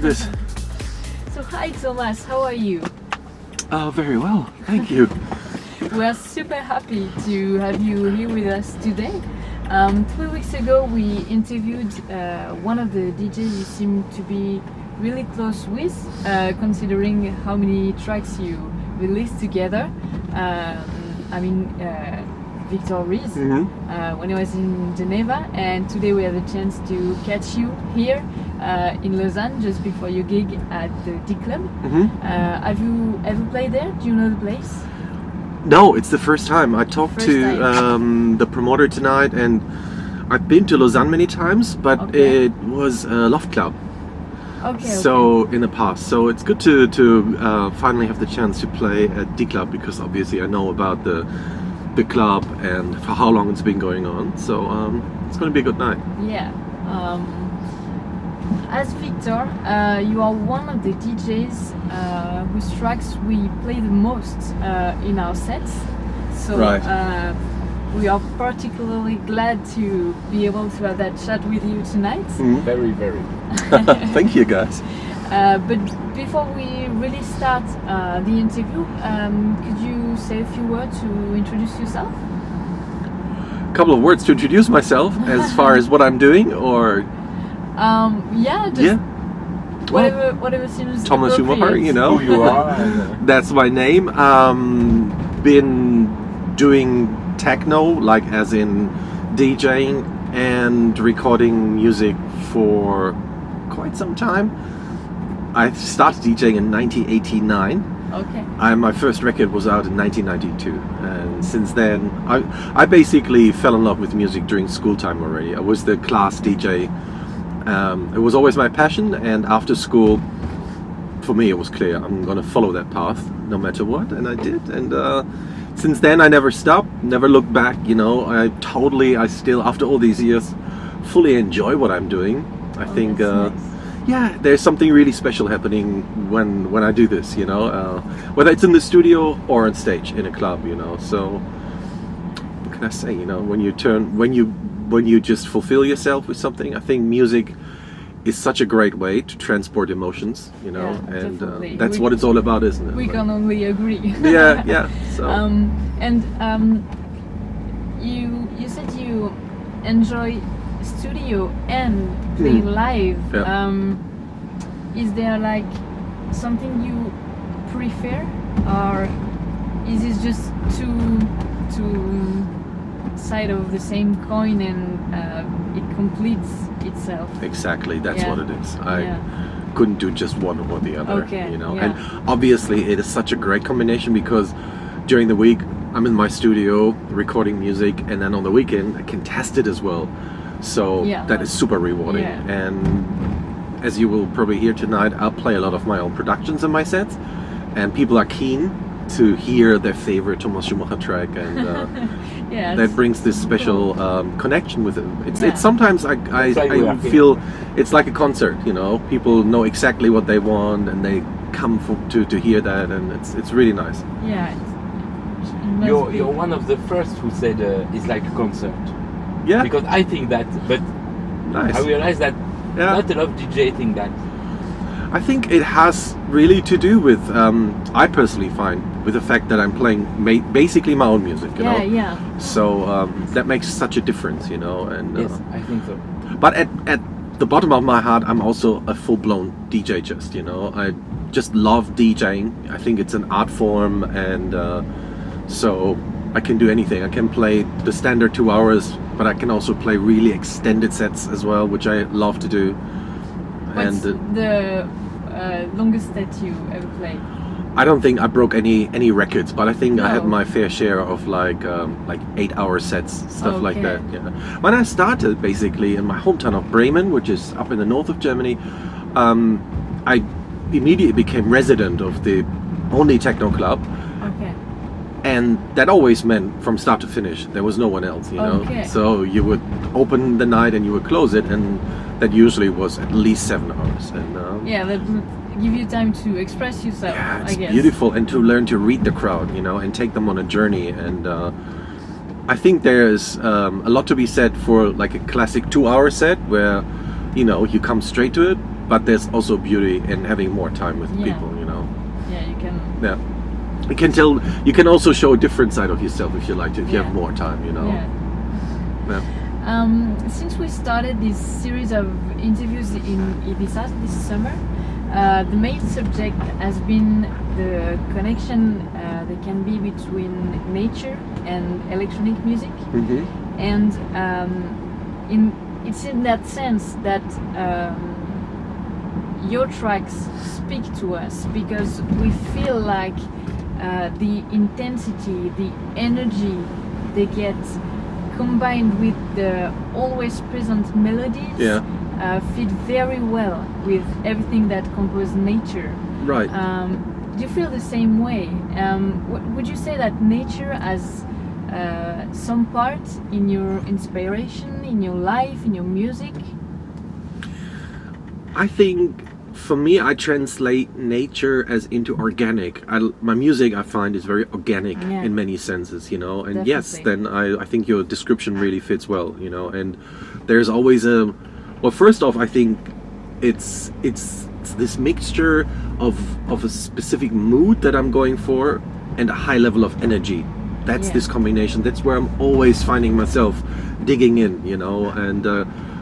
this. So hi Thomas, how are you? Oh, very well, thank you. We are super happy to have you here with us today. 3 weeks ago we interviewed one of the DJs you seem to be really close with, considering how many tracks you released together. Victor Rees, when I was in Geneva, and today we have a chance to catch you here in Lausanne just before your gig at the D Club. Have you ever played there? Do you know the place? No, it's the first time. I talked to the promoter tonight, and I've been to Lausanne many times, but it was a loft club. In the past, so it's good to finally have the chance to play at D Club, because obviously I know about the club and for how long it's been going on. So it's going to be a good night. Yeah. As Victor, you are one of the DJs whose tracks we play the most in our sets. So we are particularly glad to be able to have that chat with you tonight. Very, very. Thank you, guys. But before we really start the interview, could you say a few words to introduce yourself? A couple of words to introduce myself as far as what I'm doing, or whatever seems Thomas Schumacher, you know. Who you are. That's my name. Been doing techno, like as in DJing and recording music for quite some time. I started DJing in 1989. My first record was out in 1992, and since then I basically fell in love with music during school time already. I was the class DJ. It was always my passion, and after school, for me, it was clear I'm gonna follow that path no matter what, and I did. And since then I never stopped, never looked back. You know, I still, after all these years, fully enjoy what I'm doing. I think there's something really special happening when I do this, you know, whether it's in the studio or on stage in a club, you know. So what can I say, you know, when you just fulfill yourself with something, I think music is such a great way to transport emotions, you know, and that's what it's all about, isn't it? We can only agree. Yeah. So you said you enjoy studio and playing live. Is there like something you prefer, or is it just two side of the same coin, and it completes itself? Exactly, that's what it is. I couldn't do just one or the other, you know. And obviously it is such a great combination, because during the week I'm in my studio recording music, and then on the weekend I can test it as well. So that is super rewarding. And as you will probably hear tonight, I'll play a lot of my own productions in my sets, and people are keen to hear their favorite Thomas Schumacher track, and that brings this special connection with it. It's sometimes I feel it's like a concert, you know. People know exactly what they want, and they come to hear that, and it's really nice. You're one of the first who said it's like a concert. Yeah. Because I think that, but I realize that not a lot of DJ think that. I think it has really to do with, I personally find, with the fact that I'm playing basically my own music, you know? So that makes such a difference, you know? And yes, I think so. But at the bottom of my heart, I'm also a full-blown DJ, just, you know? I just love DJing. I think it's an art form, and so I can do anything. I can play the standard 2 hours, but I can also play really extended sets as well, which I love to do. What's the longest that you ever played? I don't think I broke any records, but I think I had my fair share of like 8-hour sets, stuff like that. Yeah. When I started basically in my hometown of Bremen, which is up in the north of Germany, I immediately became resident of the only techno club. And that always meant from start to finish there was no one else, you know. So you would open the night and you would close it, and that usually was at least 7 hours. And that would give you time to express yourself. Yeah, it's I guess. beautiful, and to learn to read the crowd, you know, and take them on a journey. And I think there's a lot to be said for like a classic 2-hour set where, you know, you come straight to it, but there's also beauty in having more time with people, you know. Yeah, you can. Yeah. You can tell. You can also show a different side of yourself if you like to. If you have more time, you know. Yeah. Since we started this series of interviews in Ibiza this summer, the main subject has been the connection that can be between nature and electronic music, and it's in that sense that your tracks speak to us, because we feel like the intensity, the energy they get, combined with the always present melodies, fit very well with everything that composes nature. Right. Do you feel the same way? Would you say that nature has some part in your inspiration, in your life, in your music? I think for me, I translate nature as into organic. My music, I find, is very organic in many senses, you know. And yes, then I think your description really fits well, you know. And there's always well, first off, I think it's this mixture of a specific mood that I'm going for and a high level of energy. That's this combination. That's where I'm always finding myself digging in, you know, and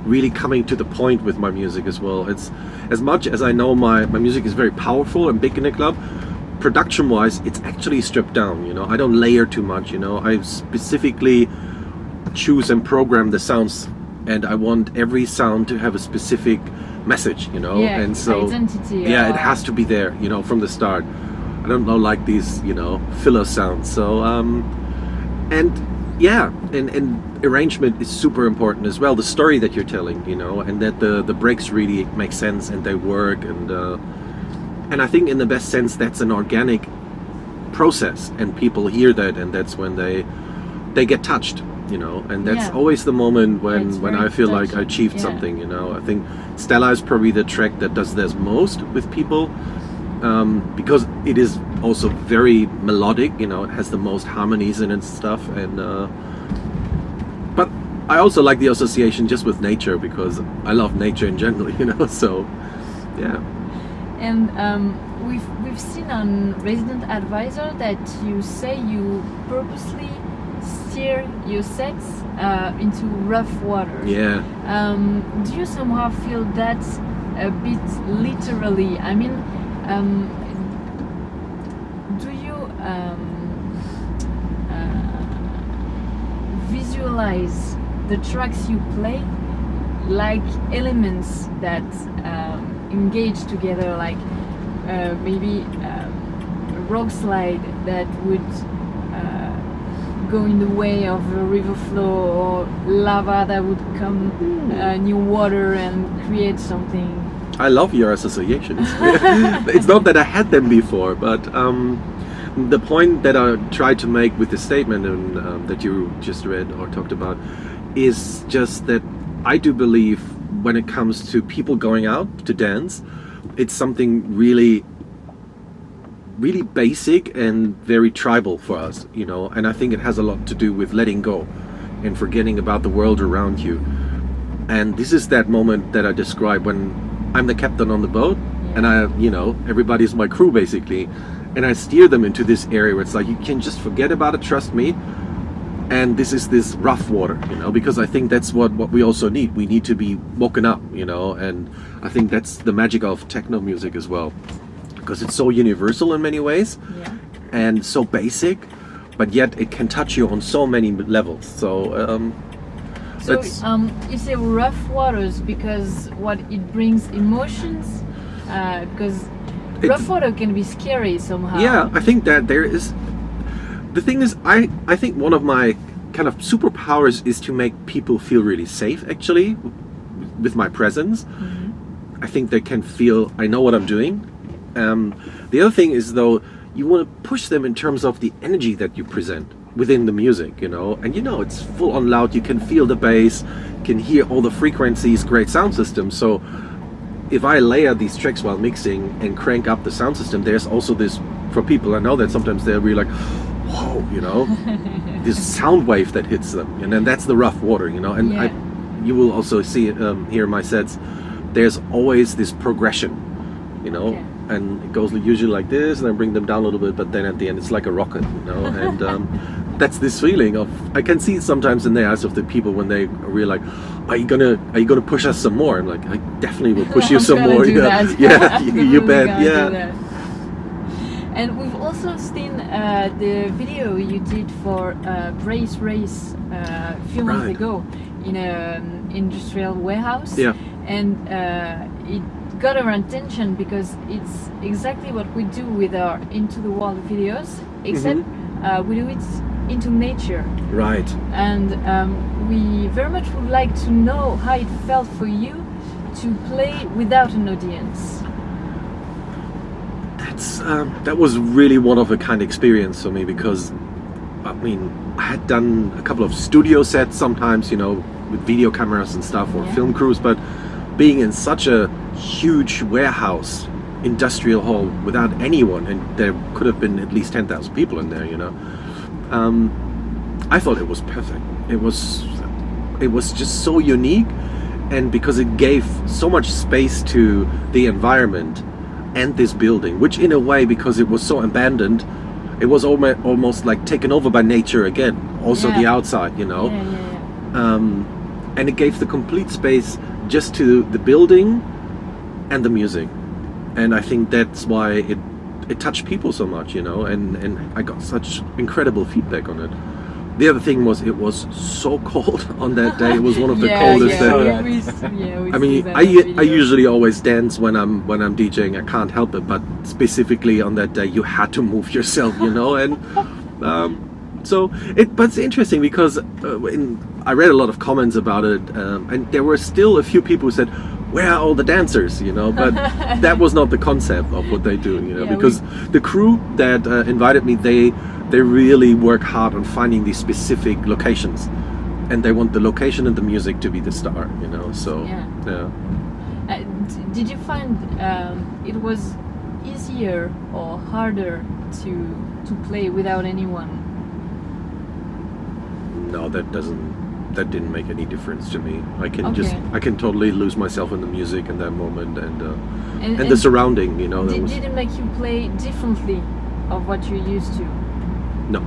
really coming to the point with my music as well. It's as much as I know my music is very powerful and big in the club, production wise it's actually stripped down, you know. I don't layer too much, you know. I specifically choose and program the sounds, and I want every sound to have a specific message, you know. And so identity, it has to be there, you know, from the start. I don't know, like these, you know, filler sounds. So and arrangement is super important as well. The story that you're telling, you know, and that the breaks really make sense and they work, and I think in the best sense that's an organic process, and people hear that, and that's when they get touched, you know. And that's always the moment when I feel like I achieved something, you know. I think Stella is probably the track that does this most with people, because it is also very melodic, you know. It has the most harmonies in it and stuff, and but I also like the association just with nature, because I love nature in general, you know. So yeah. And we've seen on Resident Advisor that you say you purposely steer your sets into rough water. Yeah. Do you somehow feel that a bit literally? I mean, do you visualize the tracks you play like elements that engage together, like maybe a rock slide that would go in the way of a river flow, or lava that would come near water and create something? I love your associations. It's not that I had them before, but the point that I tried to make with the statement and that you just read or talked about is just that I do believe when it comes to people going out to dance, it's something really basic and very tribal for us, you know. And I think it has a lot to do with letting go and forgetting about the world around you. And this is that moment that I describe when I'm the captain on the boat, and I, you know, everybody's my crew basically, and I steer them into this area where it's like, you can just forget about it, trust me. And this is this rough water, you know, because I think that's what we also need. We need to be woken up, you know, and I think that's the magic of techno music as well, because it's so universal in many ways and so basic, but yet it can touch you on so many levels. So you say rough waters because what it brings emotions, because rough water can be scary somehow. Yeah, I think that there is. The thing is, I think one of my kind of superpowers is to make people feel really safe, actually, with my presence. I think they can feel I know what I'm doing. The other thing is, though, you want to push them in terms of the energy that you present within the music, you know. And you know, it's full on loud, you can feel the bass, can hear all the frequencies, great sound system. So if I layer these tracks while mixing and crank up the sound system, there's also this, for people, I know that sometimes they're really like, whoa, you know, this sound wave that hits them, and then that's the rough water, you know. And you will also see here in my sets, there's always this progression, you know. Okay. And it goes usually like this, and then bring them down a little bit, but then at the end it's like a rocket, you know. And that's this feeling of, I can see sometimes in the eyes of the people when they are really like, are you gonna push us some more? I'm like, I definitely will push you some more. Yeah, yeah, you bet. Yeah. And we've also seen the video you did for Brace Race a few months ago in an industrial warehouse. Yeah. And it got our attention because it's exactly what we do with our Into the World videos, except we do it into nature. Right. And we very much would like to know how it felt for you to play without an audience. That was really one of a kind experience for me, because I mean, I had done a couple of studio sets sometimes, you know, with video cameras and stuff, or film crews, but being in such a huge warehouse, industrial hall without anyone, and there could have been at least 10,000 people in there, you know. I thought it was perfect. It was just so unique, and because it gave so much space to the environment and this building, which in a way, because it was so abandoned, it was almost like taken over by nature again, also the outside, you know. And it gave the complete space just to the building and the music, and I think that's why it touched people so much, you know, and I got such incredible feedback on it. The other thing was, it was so cold on that day. It was one of the coldest days. I mean, I usually always dance when I'm DJing. I can't help it, but specifically on that day, you had to move yourself, you know. And but it's interesting because I read a lot of comments about it, and there were still a few people who said, "Where are all the dancers?" You know, but that was not the concept of what they do, you know, because the crew that invited me, they really work hard on finding these specific locations, and they want the location and the music to be the star, you know. So did you find it was easier or harder to play without anyone? No, that didn't make any difference to me. I can totally lose myself in the music in that moment, and the surrounding, you know. Did it make you play differently of what you're used to? No.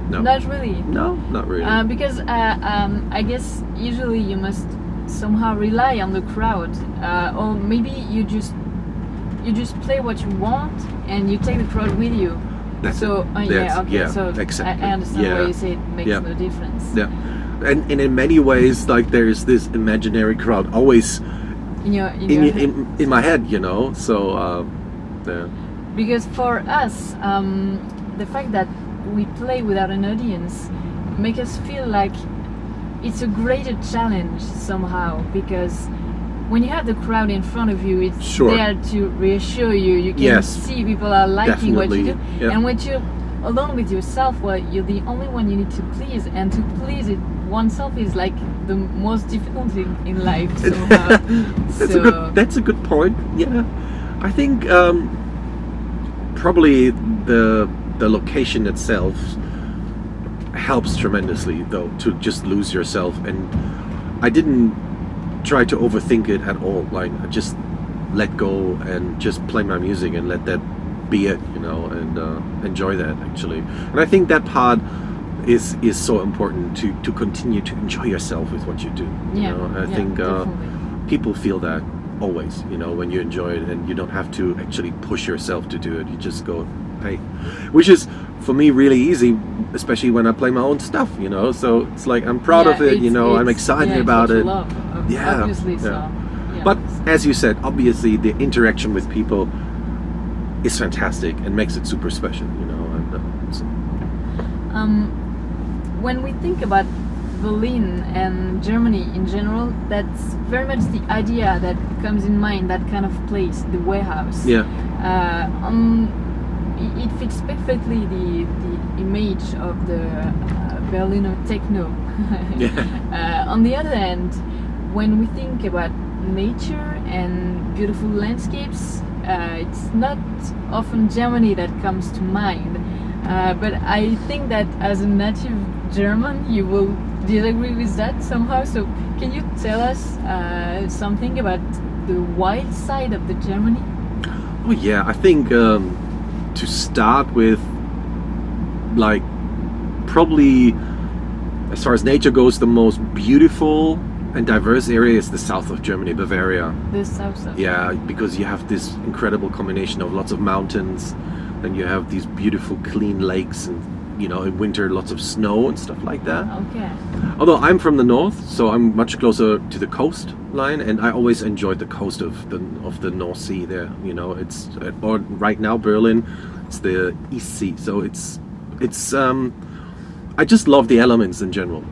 Not really. No, not really. Because I guess usually you must somehow rely on the crowd, or maybe you just play what you want and you take the crowd with you. So exactly. I understand why you say it makes no difference. Yeah, and in many ways, like, there is this imaginary crowd always in my head, you know. So because for us, the fact that we play without an audience make us feel like it's a greater challenge somehow, because when you have the crowd in front of you, it's there to reassure you. You can see people are liking what you do, and when you're alone with yourself, well, you're the only one you need to please, and to please oneself is like the most difficult thing in life. That's a good point. Yeah, I think probably the location itself helps tremendously, though, to just lose yourself. And I didn't try to overthink it at all. Like, I just let go and just play my music and let that be it, you know, and enjoy that, actually. And I think that part is so important to continue to enjoy yourself with what you do. You know, I think people feel that always, you know, when you enjoy it, and you don't have to actually push yourself to do it. You just go, hey, which is for me really easy, especially when I play my own stuff, you know. So it's like, I'm proud of it, you know. I'm excited about it. Obviously. But as you said, obviously the interaction with people is fantastic and makes it super special, you know. And when we think about Berlin and Germany in general, that's very much the idea that comes in mind, that kind of place, the warehouse. It fits perfectly the image of the Berliner techno. On the other hand, when we think about nature and beautiful landscapes, it's not often Germany that comes to mind. But I think that as a native German, you will disagree with that somehow. So can you tell us something about the wild side of the Germany? Oh yeah, I think to start with, like, probably as far as nature goes, the most beautiful and diverse area is the south of Germany, Bavaria. The south of Yeah, because you have this incredible combination of lots of mountains, and you have these beautiful clean lakes, and in winter lots of snow and stuff like that. Okay. Although I'm from the north, so I'm much closer to the coastline, and I always enjoyed the coast of the North Sea there. It's or right now Berlin, it's the East Sea, so it's I just love the elements in general,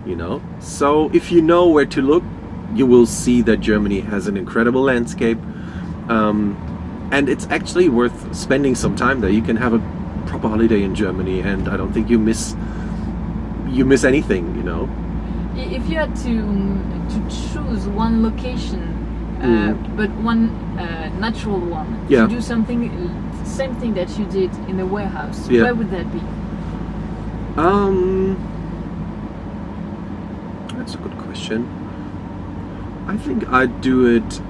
So if you know where to look, you will see that Germany has an incredible landscape, and it's actually worth spending some time there. You can have a proper holiday in Germany, and I don't think you miss anything, If you had to choose one location, but one natural one, Yeah. to do something, same thing that you did in the warehouse, Yeah. where would that be? That's a good question. I think I'd do it.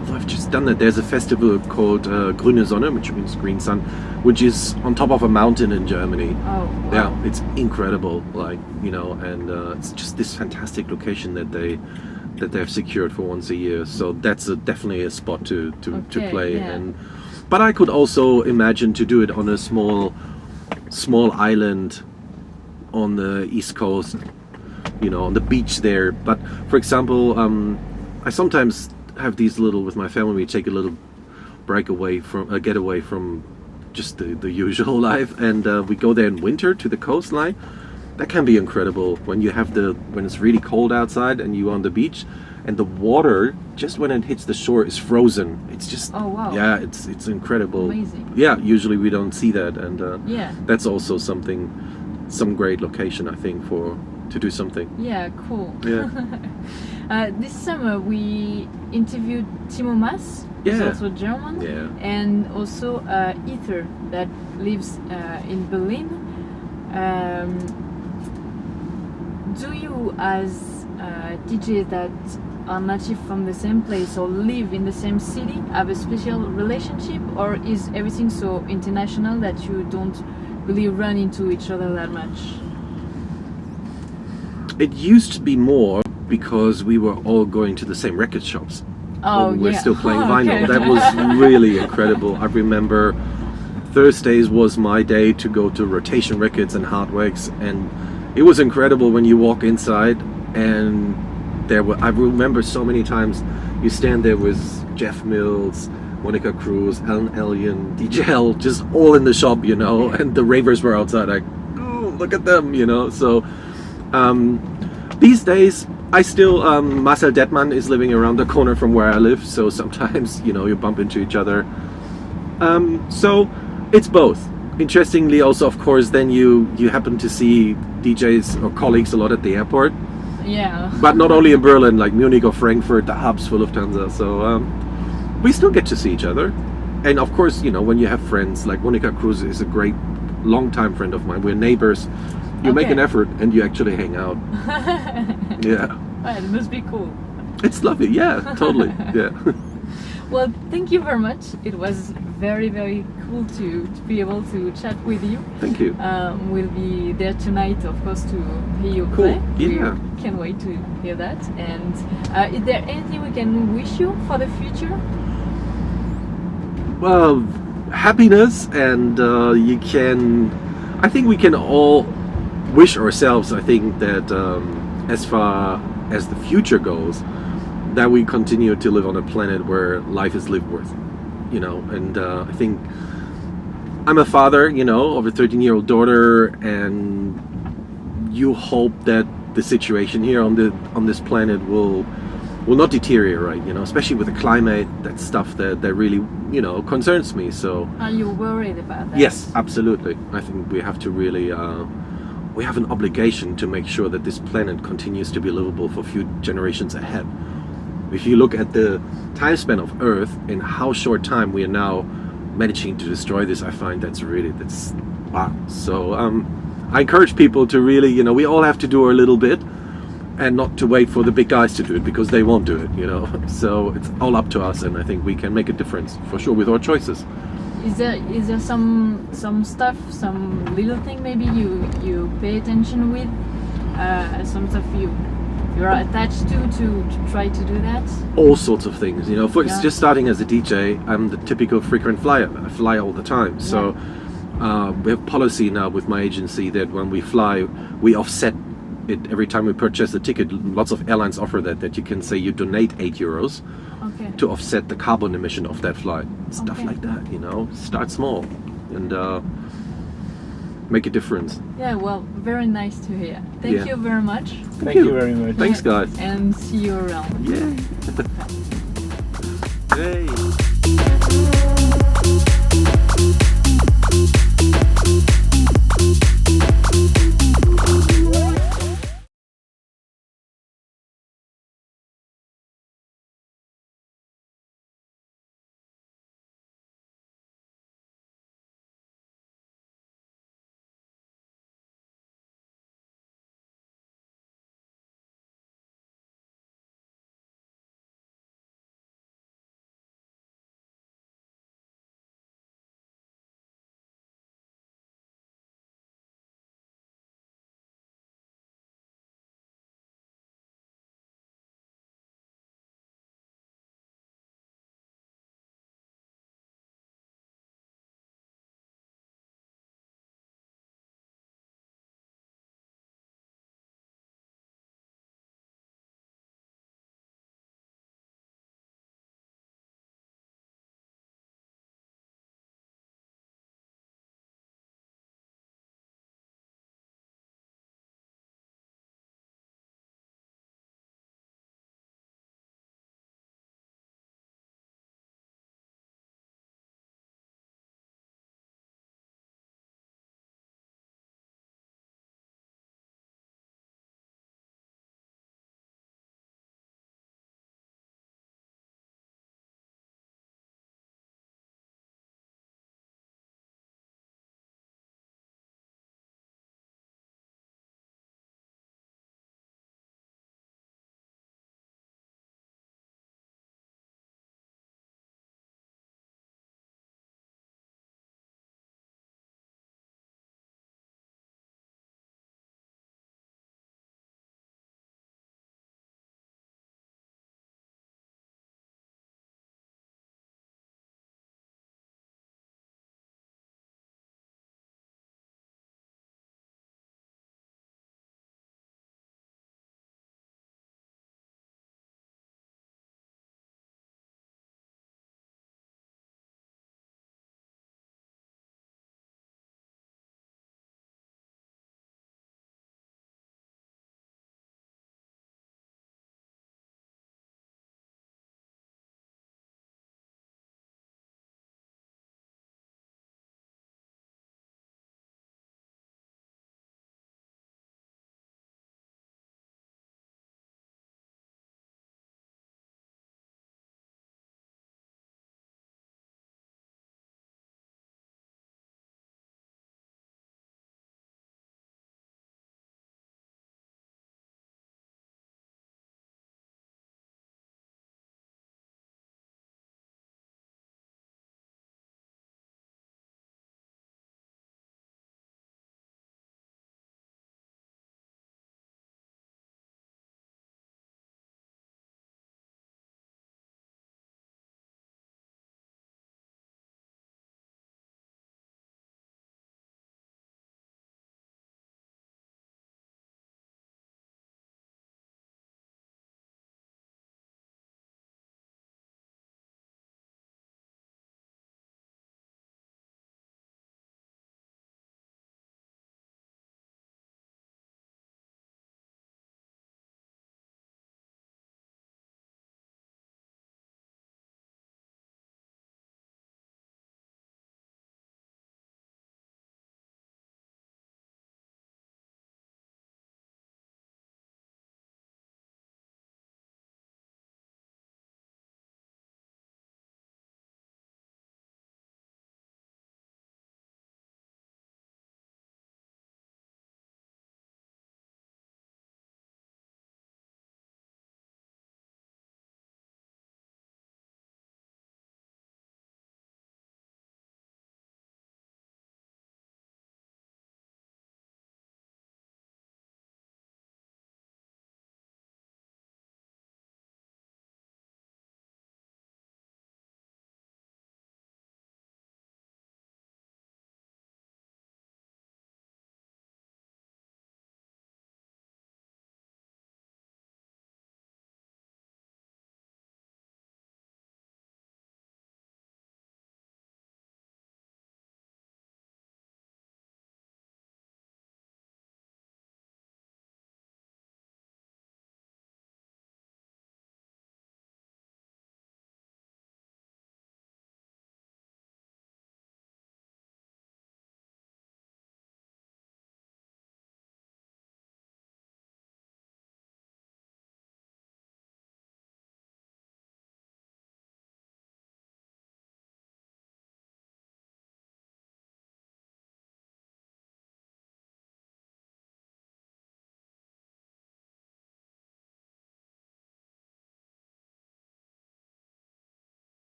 Although I've just done that. There's a festival called Grüne Sonne, which means green sun, which is on top of a mountain in Germany. Oh, wow. Yeah, it's incredible. And it's just this fantastic location that they've secured for once a year. So that's definitely a spot to play. Yeah. But I could also imagine to do it on a small island on the East Coast, on the beach there. But for example, I sometimes have these with my family, we take a little get away from just the usual life, and we go there in winter to the coastline. That can be incredible when it's really cold outside and you're on the beach, and the water, just when it hits the shore, is frozen. It's just, oh wow, yeah, it's incredible. Amazing. Yeah, usually we don't see that, and yeah, that's also some great location, I think, to do something. Yeah, cool. Yeah. This summer we interviewed Timo Maas, who's Yeah. also German, Yeah. and also Ether that lives in Berlin. Do you, as DJs that are native from the same place or live in the same city, have a special relationship, or is everything so international that you don't really run into each other that much? It used to be more because we were all going to the same record shops. Oh, when we were yeah. still playing Oh, vinyl. okay. That was really incredible. I remember Thursdays was my day to go to Rotation Records and Hardwax, and it was incredible when you walk inside and I remember so many times you stand there with Jeff Mills, Monica Cruz, Alan Ellion, DJ L, just all in the shop, and the ravers were outside like, oh, look at them, So these days I still, Marcel Detman is living around the corner from where I live, so sometimes, you bump into each other. So it's both. Interestingly, also, of course, then you happen to see DJs or colleagues a lot at the airport. Yeah. But not only in Berlin, like Munich or Frankfurt, the hubs for Lufthansa. So we still get to see each other. And of course, when you have friends, like Monica Cruz is a great long-time friend of mine. We're neighbors. You make an effort and you actually hang out. Yeah. Well, it must be cool. It's lovely. Yeah, totally. Yeah. Well, thank you very much. It was very, very cool to be able to chat with you. Thank you. We'll be there tonight, of course, to hear you Cool. play. Yeah. We can't wait to hear that. And is there anything we can wish you for the future? Well, happiness, and I think we can all wish ourselves, I think, that as far as the future goes, that we continue to live on a planet where life is lived worth, and I think I'm a father, of a 13-year-old daughter, and you hope that the situation here on this planet will not deteriorate, especially with the climate. That's stuff that really, concerns me. So Are you worried about that? yes, absolutely. I think we have to really we have an obligation to make sure that this planet continues to be livable for few generations ahead. If you look at the time span of Earth and how short time we are now managing to destroy this, I find that's wow. So I encourage people to really, we all have to do our little bit, and not to wait for the big guys to do it, because they won't do it, you know. So it's all up to us, and I think we can make a difference for sure with our choices. Is there some stuff, some little thing maybe you pay attention with, some stuff you're attached to try to do that? All sorts of things, you know. For just starting as a DJ, I'm the typical frequent flyer. I fly all the time, so we have policy now with my agency that when we fly, we offset it every time we purchase a ticket. Lots of airlines offer that you can say you donate €8 to offset the carbon emission of that flight. Stuff like that, you know. Start small and make a difference. Yeah, well, very nice to hear. Thank you very much. Thank you very much. Thanks, guys. And see you around. Yeah. Hey.